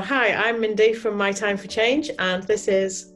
Hi, I'm Mindy from My Time for Change, and this is.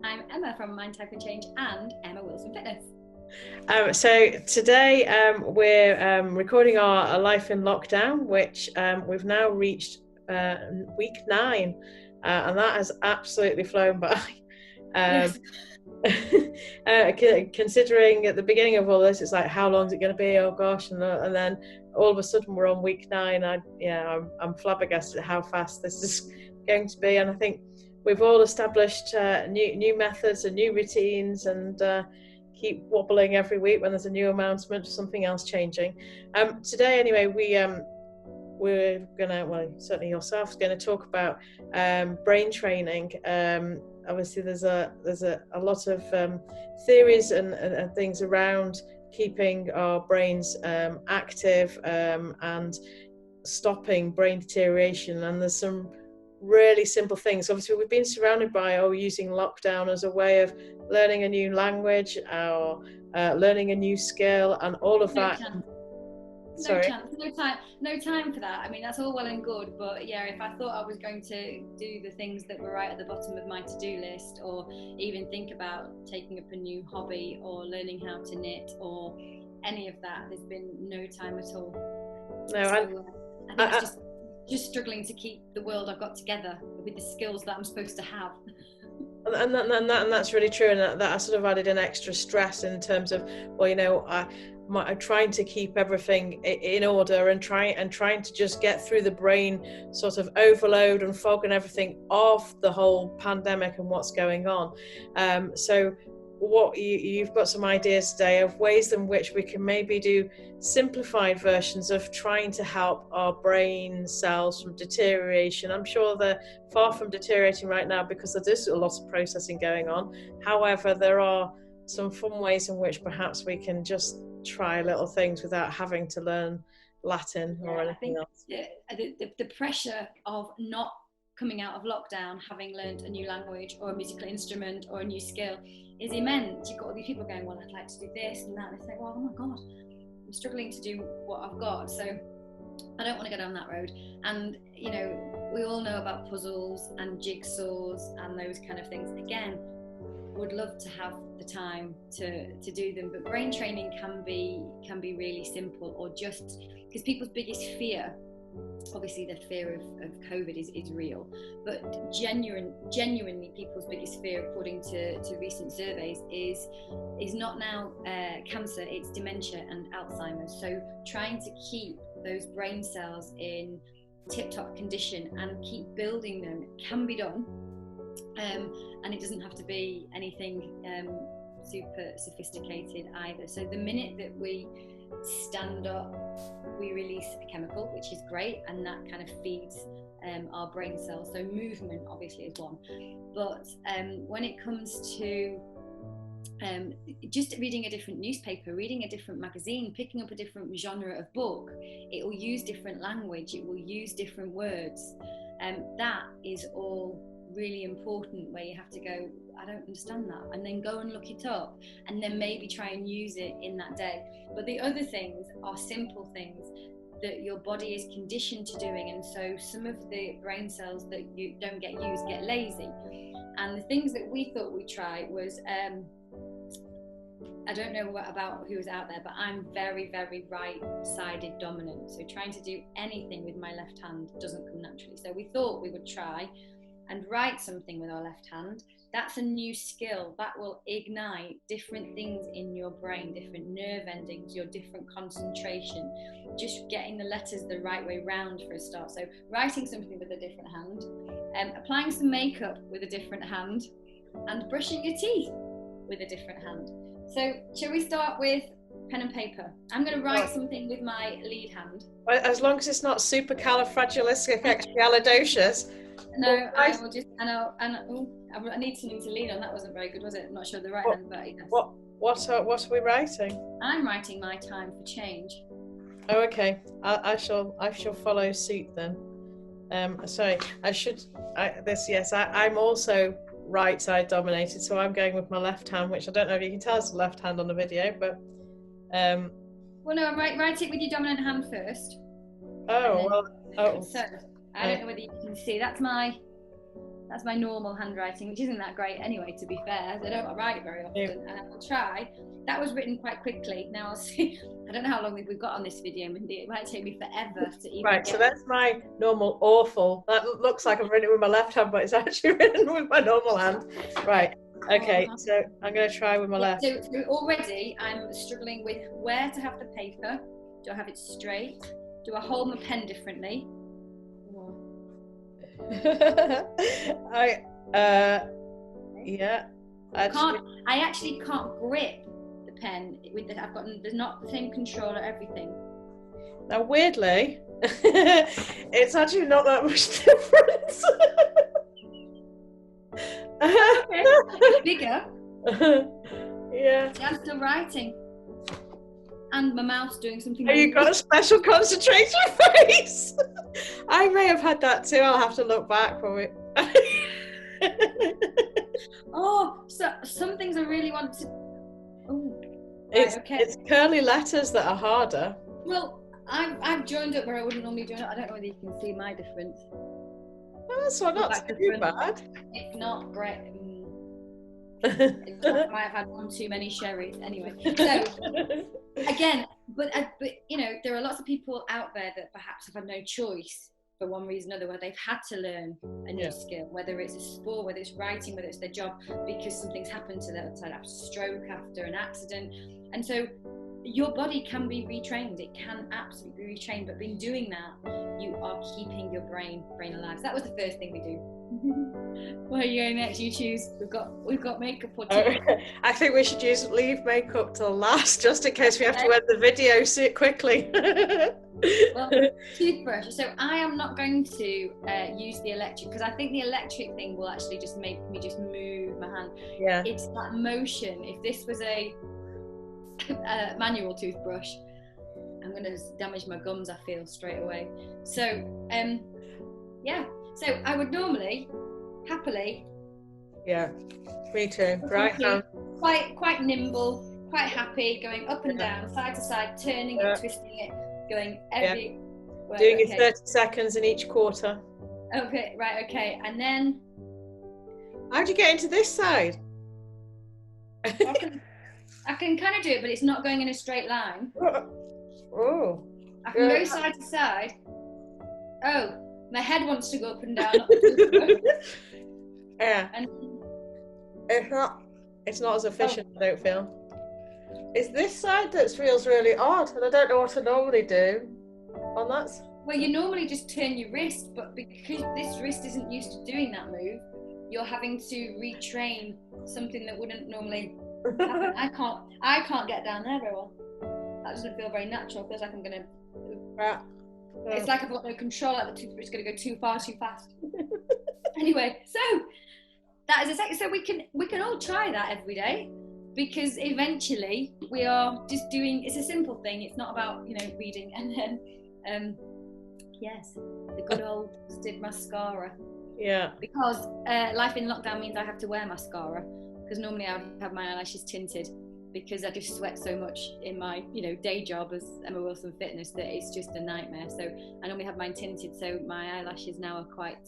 I'm Emma from Mind Type and Change and Emma Wilson Fitness. So today we're recording our Life in Lockdown, which we've now reached week 9, and that has absolutely flown by. Um, Yes. Considering at the beginning of all this, it's like, how long is it going to be? Oh gosh, and then all of a sudden we're on week 9. I'm flabbergasted at how fast this is going to be, and I think we've all established new methods and new routines, and keep wobbling every week when there's a new announcement or something else changing. Today, anyway, we're gonna, well, certainly yourself is going to talk about brain training. Obviously there's a lot of theories and things around keeping our brains active and stopping brain deterioration, and there's some really simple things. Obviously we've been surrounded by using lockdown as a way of learning a new language or learning a new skill and all of No that. chance. No Sorry. chance. No time for that. I mean, that's all well and good, but yeah, if I thought I was going to do the things that were right at the bottom of my to-do list, or even think about taking up a new hobby or learning how to knit or any of that, there's been no time at all. No, So I think I, it's just struggling to keep the world I've got together with the skills that I'm supposed to have. and that's really true, and that I sort of added an extra stress in terms of, well, I'm trying to keep everything in order and trying to just get through the brain sort of overload and fog and everything of the whole pandemic and what's going on. So what you've got some ideas today of ways in which we can maybe do simplified versions of trying to help our brain cells from deterioration. I'm sure they're far from deteriorating right now because there's a lot of processing going on. However, there are some fun ways in which perhaps we can just try little things without having to learn Latin or I anything think else. the pressure of not coming out of lockdown having learned a new language or a musical instrument or a new skill is immense. You've got all these people going, well, I'd like to do this and that, and it's like, well, oh my god, I'm struggling to do what I've got, so I don't want to go down that road. And we all know about puzzles and jigsaws and those kind of things. Again, would love to have the time to do them, but brain training can be really simple, or just because people's biggest fear, obviously the fear of COVID is real, but genuinely people's biggest fear, according to recent surveys, is not now cancer, it's dementia and Alzheimer's. So trying to keep those brain cells in tip-top condition and keep building them can be done. And it doesn't have to be anything super sophisticated either. So the minute that we stand up, we release a chemical, which is great, and that kind of feeds our brain cells. So movement obviously is one, but when it comes to just reading a different newspaper, reading a different magazine, picking up a different genre of book, it will use different language, it will use different words. That is all really important, where you have to go, I don't understand that, and then go and look it up, and then maybe try and use it in that day. But the other things are simple things that your body is conditioned to doing, and so some of the brain cells that you don't get used get lazy. And the things that we thought we'd try was I don't know about who was out there, but I'm very, very right-sided dominant. So trying to do anything with my left hand doesn't come naturally. So we thought we would try and write something with our left hand. That's a new skill that will ignite different things in your brain, different nerve endings, your different concentration, just getting the letters the right way round for a start. So writing something with a different hand, applying some makeup with a different hand, and brushing your teeth with a different hand. So shall we start with pen and paper? I'm going to write something with my lead hand. As long as it's not supercalifragilisticexpialidocious. No, I will just, I need something to lean on. That wasn't very good, was it? I'm not sure the right hand, but yes. What are we writing? I'm writing My Time for Change. Oh, okay. I shall follow suit then. Sorry, I'm also right side dominated, so I'm going with my left hand, which I don't know if you can tell it's the left hand on the video, but well, no, write it with your dominant hand first. So I don't know whether you can see. That's my normal handwriting, which isn't that great anyway, to be fair. I don't write very often, and I will try. That was written quite quickly. Now I'll see. I don't know how long we've got on this video, Mindy. It might take me forever to even Right, so that's my normal awful. That looks like I've written it with my left hand, but it's actually written with my normal hand. Right, okay, so I'm going to try with my left. So already I'm struggling with where to have the paper. Do I have it straight? Do I hold my pen differently? I actually can't grip the pen with the, there's not the same control of everything. Now weirdly, it's actually not that much difference. It's bigger. Yeah. See, I'm still writing. And my mouth's doing something. Have you got a special concentration face? I may have had that too. I'll have to look back for it. Oh, so some things I really want to. Oh, it's curly letters that are harder. Well, I've joined up where I wouldn't normally join up. I don't know whether you can see my difference. Oh, so not too bad. It's not great. I might have had one too many sherries. Anyway, so again, but you know, there are lots of people out there that perhaps have had no choice for one reason or another, where they've had to learn a new skill, whether it's a sport, whether it's writing, whether it's their job, because something's happened to them, after a stroke, after an accident. And so your body can be retrained. It can absolutely be retrained, but in doing that, you are keeping your brain alive. So that was the first thing we do. Where are you going next? You choose. We've got makeup or teeth. I think we should leave makeup till last, just in case we have to end the video quickly. Well, toothbrush. So I am not going to use the electric, because I think the electric thing will actually just make me just move my hand. Yeah. It's that motion. If this was a manual toothbrush, I'm going to damage my gums, I feel, straight away. So yeah, so I would normally happily, yeah, me too, right, quite nimble, quite happy, going up and down, side to side, turning it, twisting it, going every doing it 30 seconds in each quarter. Okay, right, okay. And then how'd you get into this side? I can kind of do it, but it's not going in a straight line. Oh. I can go side to side. Oh, my head wants to go up and down. Yeah. And it's not as efficient, I don't feel. It's this side that feels really odd, and I don't know what to normally do on that. Well, you normally just turn your wrist, but because this wrist isn't used to doing that move, you're having to retrain something that wouldn't normally happen. I can't get down there very well. That doesn't feel very natural. It feels like I'm gonna. It's like I've got no control. Like the toothbrush is gonna go too far, too fast. Anyway, so that is a second. So we can all try that every day, because eventually we are just doing. It's a simple thing. It's not about reading and then yes, the good old stiff mascara. Yeah. Because life in lockdown means I have to wear mascara, because normally I would have my eyelashes tinted, because I just sweat so much in my day job as Emma Wilson Fitness that it's just a nightmare. So I normally have mine tinted, so my eyelashes now are quite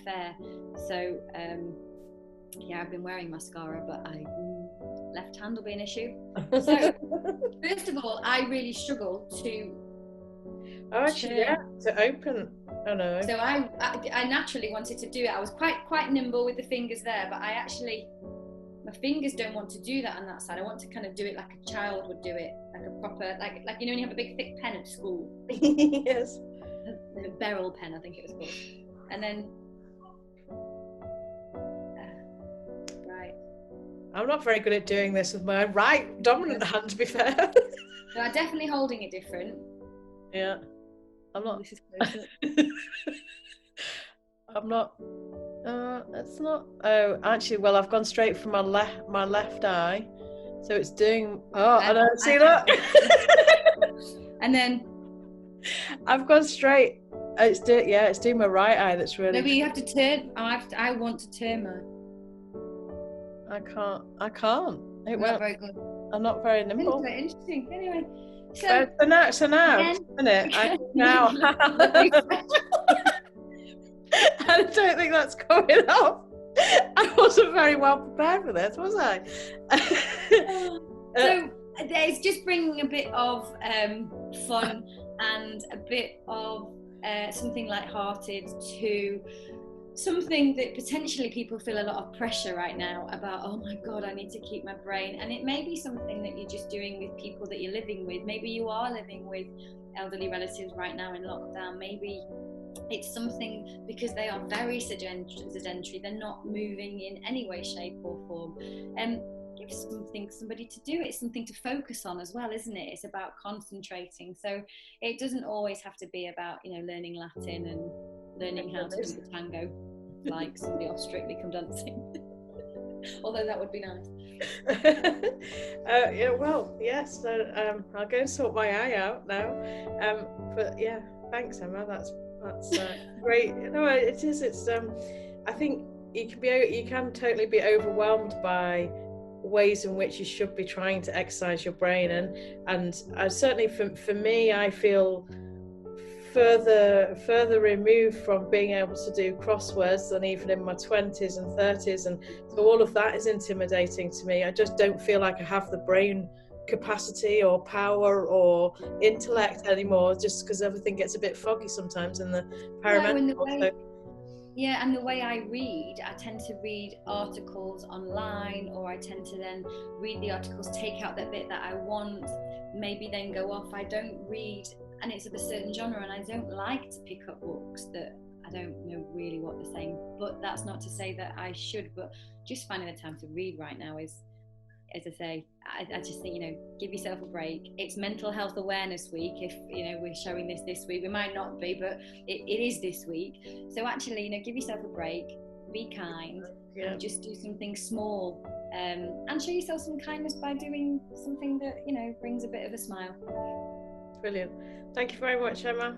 fair. So yeah, I've been wearing mascara, but left hand will be an issue. So first of all, I really struggle to open. Oh no. So I naturally wanted to do it. I was quite nimble with the fingers there, but my fingers don't want to do that on that side. I want to kind of do it like a child would do it, like a proper, like when you have a big thick pen at school. Yes. The Beryl pen, I think it was called. And then, right. I'm not very good at doing this with my right dominant hand, to be fair. So I'm definitely holding it different. Yeah. I'm not. This is closer. I'm not. It's not. Oh, actually, well, I've gone straight from my left eye, so it's doing. Oh, I don't see that. And then I've gone straight. It's doing my right eye. That's really. Maybe you have to turn. I want to turn mine. I can't. Not very good. I'm not very nimble. Interesting. Anyway, so now, again, a minute. I now. I don't think that's coming off. I wasn't very well prepared for this, was I? So it's just bringing a bit of fun and a bit of something light-hearted to something that potentially people feel a lot of pressure right now about. Oh my God, I need to keep my brain. And it may be something that you're just doing with people that you're living with. Maybe you are living with elderly relatives right now in lockdown. Maybe it's something because they are very sedentary, they're not moving in any way, shape or form. Give somebody to do it. It's something to focus on as well, isn't it? It's about concentrating. So it doesn't always have to be about, you know, learning Latin and learning how to do the tango like somebody off Strictly Come Dancing. Although that would be nice. Yeah, well, yes. I'll go and sort my eye out now. But yeah, thanks, Emma. That's great. No, it is. It's. I think you can totally be overwhelmed by ways in which you should be trying to exercise your brain, and certainly for me, I feel further removed from being able to do crosswords than even in my 20s and 30s, and so all of that is intimidating to me. I just don't feel like I have the brain capacity or power or intellect anymore, just because everything gets a bit foggy sometimes in the paramedical. Yeah, and the way I read, I tend to read articles online, or I tend to then read the articles, take out that bit that I want, maybe then go off. I don't read, and it's of a certain genre, and I don't like to pick up books that I don't know really what they're saying. But that's not to say that I should, but just finding the time to read right now is, as I say, I just think, you know, give yourself a break. It's Mental Health Awareness Week. If, you know, we're showing this week, we might not be, but it is this week. So actually, you know, give yourself a break, be kind, and just do something small, and show yourself some kindness by doing something that, you know, brings a bit of a smile. Brilliant. Thank you very much, Emma.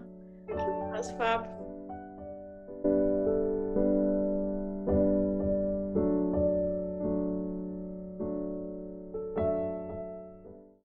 That's fab.